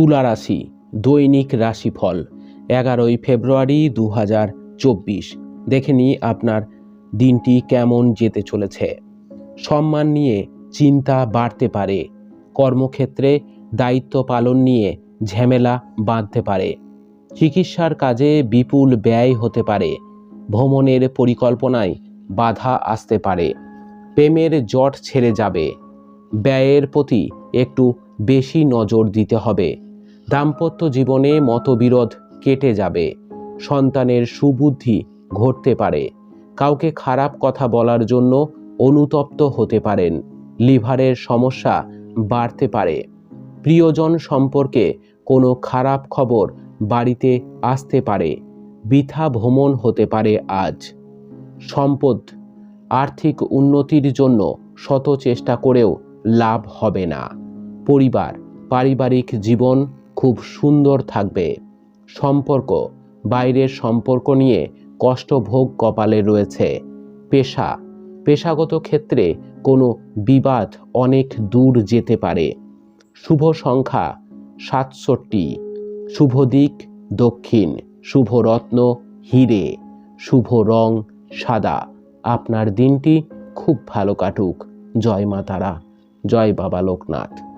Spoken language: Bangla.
তুলা রাশি দৈনিক রাশিফল 11ই ফেব্রুয়ারি 2024। দেখে নিই আপনার দিনটি কেমন যেতে চলেছে। সম্মান নিয়ে চিন্তা বাড়তে পারে। কর্মক্ষেত্রে দায়িত্ব পালন নিয়ে ঝামেলা বাঁধতে পারে। চিকিৎসার কাজে বিপুল ব্যয় হতে পারে। ভ্রমণের পরিকল্পনায় বাধা আসতে পারে। প্রেমের জট ছেড়ে যাবে। ব্যয়ের প্রতি একটু বেশি নজর দিতে হবে। দাম্পত্য জীবনে মতবিরোধ কেটে যাবে। সন্তানের সুবুদ্ধি ঘটতে পারে। কাউকে খারাপ কথা বলার জন্য অনুতপ্ত হতে পারেন। লিভারের সমস্যা বাড়তে পারে। প্রিয়জন সম্পর্কে কোনো খারাপ খবর বাড়িতে আসতে পারে। বৃথা ভ্রমণ হতে পারে আজ। সম্পদ আর্থিক উন্নতির জন্য শত চেষ্টা করেও লাভ হবে না। পারিবারিক জীবন খুব সুন্দর থাকবে। সম্পর্ক বাইরের সম্পর্ক নিয়ে কষ্টভোগ কপালে রয়েছে। পেশাগত ক্ষেত্রে কোনো বিবাদ অনেক দূর যেতে পারে। শুভ সংখ্যা 67, শুভ দিক দক্ষিণ, শুভ রত্ন হিরে, শুভ রং সাদা। আপনার দিনটি খুব ভালো কাটুক। জয় মা তারা, জয় বাবা লোকনাথ।